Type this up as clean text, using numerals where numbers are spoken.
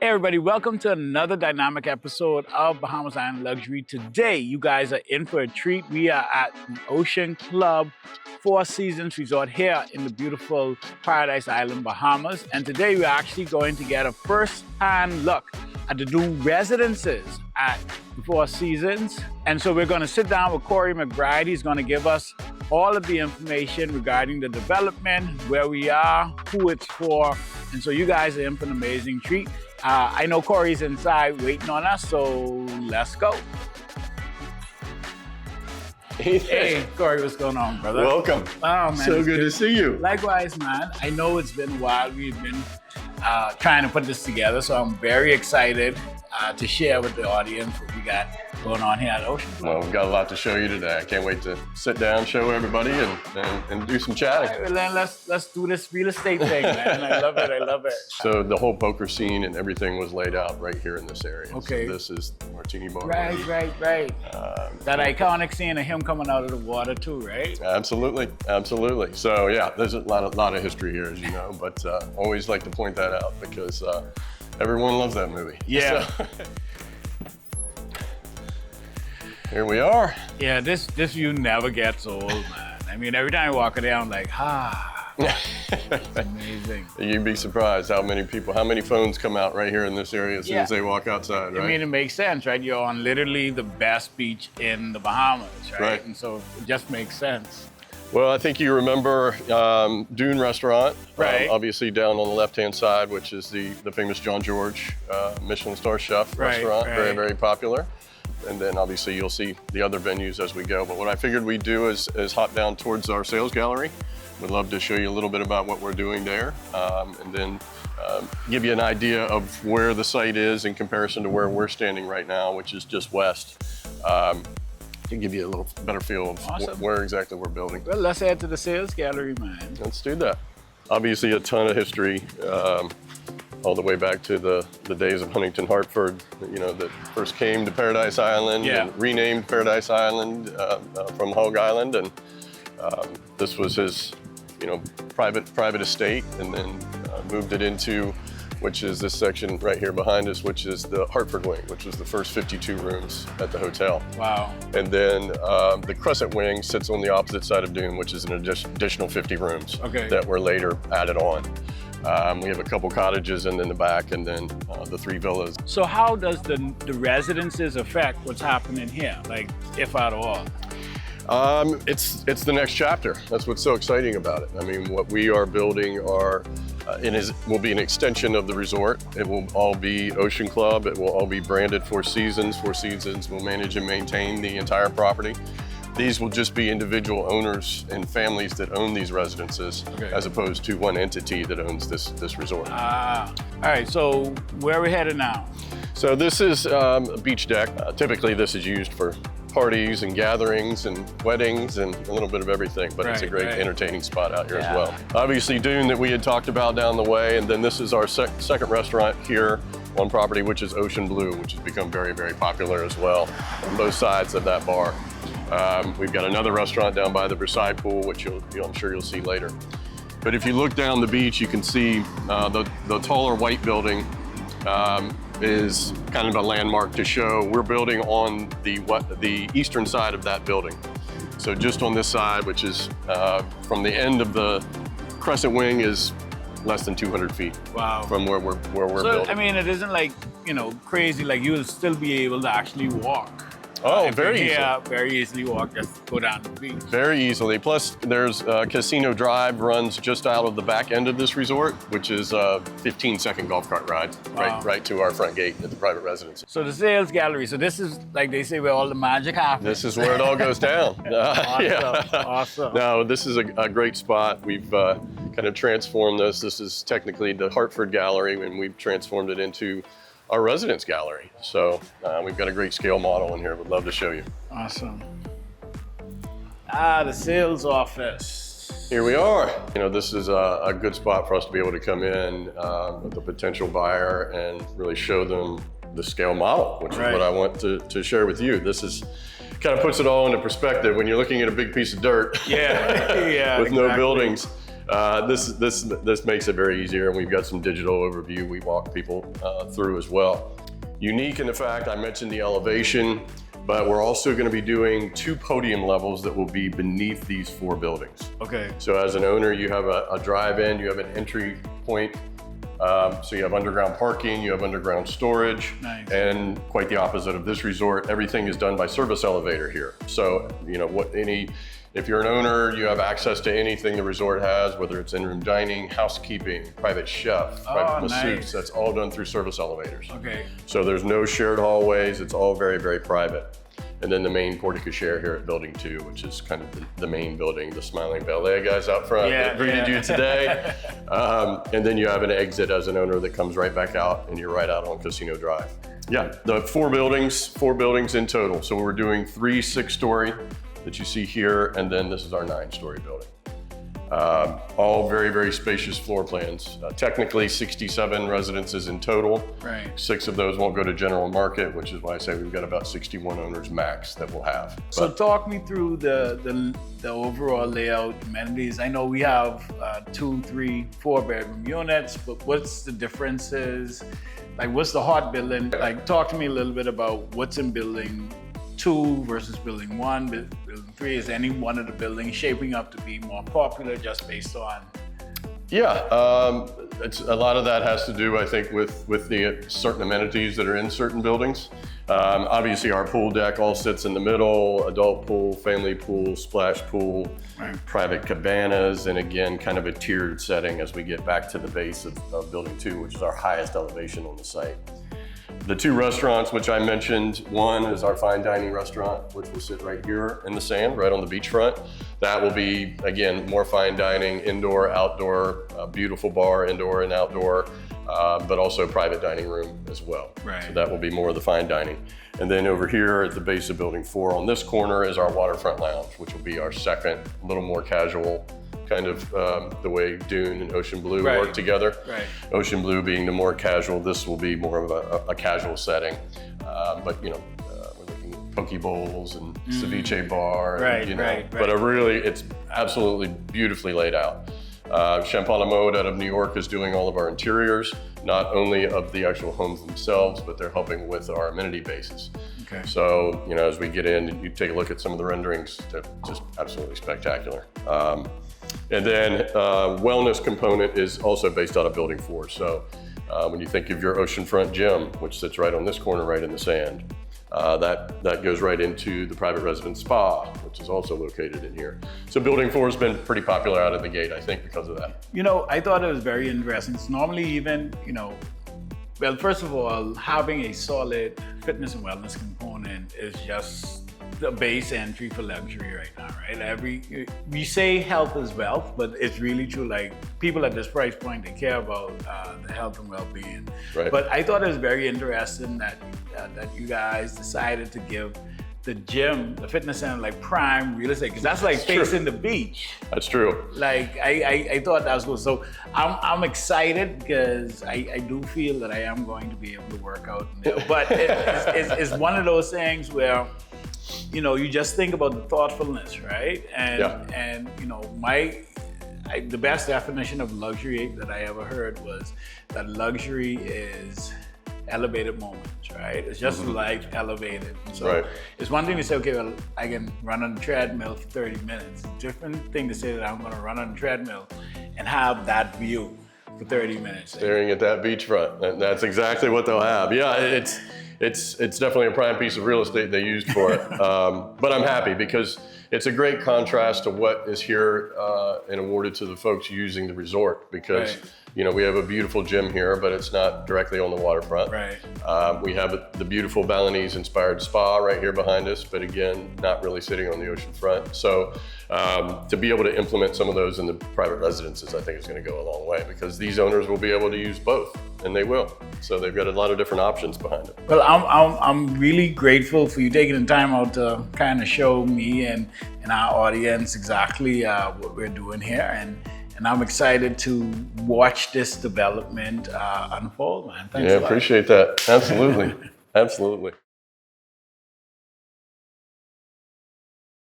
Hey everybody, welcome to another dynamic episode of Bahamas Island Luxury. Today, you guys are in for a treat. We are at the Ocean Club Four Seasons Resort here in the beautiful Paradise Island, Bahamas. And today we're actually going to get a first-hand look at the Dune residences at the Four Seasons. And so we're going to sit down with Corey McBride. He's going to give us all of the information regarding the development, where we are, who it's for. And so you guys are in for an amazing treat. I know Corey's inside waiting on us, so let's go. Hey, Corey, what's going on, brother? Welcome. Oh, man. So good to see you. Likewise, man. I know it's been a while. We've been trying to put this together, so I'm very excited to share with the audience what we got going on here at Oceanfront. Well, we've got a lot to show you today. I can't wait to sit down, show everybody, and do some chatting. All right, well, then let's do this real estate thing, man. I love it. I love it. So the whole poker scene and everything was laid out right here in this area. Okay. So this is Martini Bar. Right. That iconic scene of him coming out of the water too, right? Absolutely. So yeah, there's a lot of history here, as you know, but always like to point that out because everyone loves that movie. Yeah. So, here we are. Yeah, this view never gets old, man. I mean, every time I walk down, I'm like, it's amazing. You'd be surprised how many phones come out right here in this area as soon as they walk outside, right? I mean, it makes sense, right? You're on literally the best beach in the Bahamas, right? And so it just makes sense. Well, I think you remember Dune Restaurant, right? Obviously down on the left-hand side, which is the famous John George Michelin star chef restaurant, very, very popular. And then obviously you'll see the other venues as we go. But what I figured we'd do is hop down towards our sales gallery. We'd love to show you a little bit about what we're doing there, and then give you an idea of where the site is in comparison to where we're standing right now, which is just west. To give you a little better feel of where exactly we're building. Well, let's head to the sales gallery, man. Let's do that. Obviously a ton of history, all the way back to the days of Huntington Hartford, that first came to Paradise Island and renamed Paradise Island from Hog Island. And this was his, private estate, and then moved it into, which is this section right here behind us, which is the Hartford wing, which was the first 52 rooms at the hotel. Wow. And then the Crescent wing sits on the opposite side of Dune, which is an additional 50 rooms that were later added on. We have a couple cottages in the back, and then the 3 villas. So how does the residences affect what's happening here, like if at all? It's the next chapter. That's what's so exciting about it. I mean, what we are building will be an extension of the resort. It will all be Ocean Club. It will all be branded Four Seasons. Four Seasons will manage and maintain the entire property. These will just be individual owners and families that own these residences, as opposed to one entity that owns this resort. All right, so where are we headed now? So this is a beach deck. Typically this is used for parties and gatherings and weddings and a little bit of everything, but it's a great entertaining spot out here as well. Obviously Dune that we had talked about down the way, and then this is our second restaurant here on property, which is Ocean Blue, which has become very, very popular as well on both sides of that bar. We've got another restaurant down by the Versailles Pool, which I'm sure you'll see later. But if you look down the beach, you can see the taller white building is kind of a landmark to show. We're building on the eastern side of that building. So just on this side, which is from the end of the Crescent wing, is less than 200 feet from where we're building. I mean, it isn't like, crazy, like you'll still be able to actually walk. Very easily. Yeah, very easily walk, just go down the beach. Very easily. Plus, there's Casino Drive runs just out of the back end of this resort, which is a 15-second golf cart ride right to our front gate at the private residence. So the sales gallery, so this is, like they say, where all the magic happens. This is where it all goes down. Awesome. No, this is a great spot. We've kind of transformed this. This is technically the Hartford Gallery, and we've transformed it into our residence gallery. So we've got a great scale model in here. Would love to show you. Awesome. The sales office. Here we are. This is a good spot for us to be able to come in with a potential buyer and really show them the scale model, which is what I want to share with you. This is kind of puts it all into perspective when you're looking at a big piece of dirt with no buildings. This makes it very easier, and we've got some digital overview we walk people through as well. Unique in the fact I mentioned the elevation, but we're also going to be doing 2 podium levels that will be beneath these 4 buildings. Okay. So as an owner, you have a drive-in, you have an entry point. So you have underground parking, you have underground storage, nice. And quite the opposite of this resort, everything is done by service elevator here. So, you know, if you're an owner, you have access to anything the resort has, whether it's in-room dining, housekeeping, private chef, private masseuse, nice. That's all done through service elevators. Okay. So there's no shared hallways, it's all very, very private. And then the main portico share here at building 2, which is kind of the main building, the smiling ballet guys out front that greeted you today. And then you have an exit as an owner that comes right back out, and you're right out on Casino Drive. Yeah, the 4 buildings in total. So we're doing 3 6-story that you see here, and then this is our 9-story building. All very, very spacious floor plans. Technically 67 residences in total. Right. 6 of those won't go to general market, which is why I say we've got about 61 owners max that we'll have. So talk me through the overall layout, amenities. I know we have 2, 3, 4-bedroom units, but what's the differences? Like, what's the hot building? Like, talk to me a little bit about what's in building 2 versus building 1, building 3. Is any one of the buildings shaping up to be more popular just based on? Yeah, a lot of that has to do, I think, with the certain amenities that are in certain buildings. Obviously, our pool deck all sits in the middle: adult pool, family pool, splash pool, right. Private cabanas, and again, kind of a tiered setting as we get back to the base of building 2, which is our highest elevation on the site. The 2 restaurants, which I mentioned, one is our fine dining restaurant, which will sit right here in the sand, right on the beachfront. That will be, again, more fine dining, indoor, outdoor, beautiful bar, indoor and outdoor, but also private dining room as well. Right. So that will be more of the fine dining. And then over here at the base of building 4 on this corner is our waterfront lounge, which will be our second, a little more casual, kind of the way Dune and Ocean Blue work together. Right. Ocean Blue being the more casual, this will be more of a casual setting. But you know, we're looking at poke bowls and ceviche bar. Right, and, you know, right. But it's absolutely beautifully laid out. Champagne Mode out of New York is doing all of our interiors, not only of the actual homes themselves, but they're helping with our amenity bases. Okay. So, you know, as we get in, you take a look at some of the renderings, they're just absolutely spectacular. And then wellness component is also based out of building 4. So when you think of your Oceanfront gym, which sits right on this corner, right in the sand, that goes right into the private residence spa, which is also located in here. So building 4 has been pretty popular out of the gate, I think, because of that. You know, I thought it was very interesting. It's normally even, you know, well, first of all, having a solid fitness and wellness component is just the base entry for luxury right now, right? We say health is wealth, but it's really true. Like, people at this price point, they care about the health and well-being. Right. But I thought it was very interesting that you guys decided to give the gym, the fitness center, like prime real estate, because that's like facing the beach. That's true. Like, I thought that was cool. So I'm excited because I do feel that I am going to be able to work out in there. But it's one of those things where, you know, you just think about the thoughtfulness, right? And you know, the best definition of luxury that I ever heard was that luxury is elevated moments, right? It's just life elevated. So it's one thing to say, okay, well, I can run on the treadmill for 30 minutes. It's a different thing to say that I'm gonna run on the treadmill and have that view for 30 minutes. Staring at that beachfront. And that's exactly what they'll have. Yeah, it's definitely a prime piece of real estate they used for it. But I'm happy because it's a great contrast to what is here and awarded to the folks using the resort, because you know, we have a beautiful gym here, but it's not directly on the waterfront. Right. We have the beautiful Balinese inspired spa right here behind us, but again, not really sitting on the ocean front. So to be able to implement some of those in the private residences, I think is going to go a long way, because these owners will be able to use both, and they will. So they've got a lot of different options behind it. Well, I'm really grateful for you taking the time out to kind of show me and our audience exactly what we're doing here. And I'm excited to watch this development unfold, man. Thanks a lot. Appreciate that. Absolutely. Absolutely.